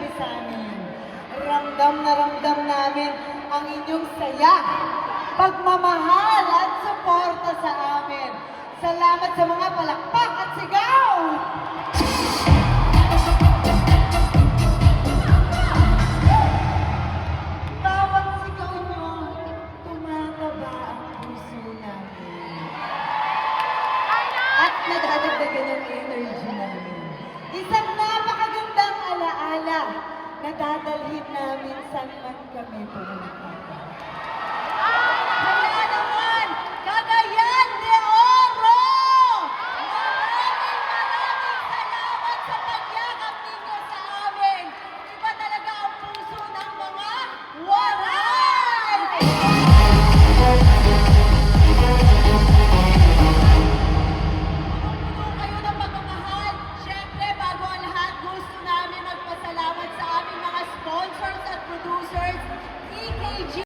gabi sa amin. Ramdam na ramdam namin ang inyong saya, pagmamahal at suporta sa amin. Salamat sa mga palakpak at sigaw! Bawat sigaw nyo, tumataba ang puso namin. At nadadagdagan ng energy namin. Isang napakagandang alaala na dadalhin namin saan man kami pumunta. Kaya naman, Cagayan de Oro! Maraming salamat sa pagyakap ninyo sa amin. Iba talaga ang puso ng mga waray! Puno kayo ng pagmamahal. Siyempre, bago ang lahat, gusto namin magpasalamat sa aming mga sponsors at producers, EKG.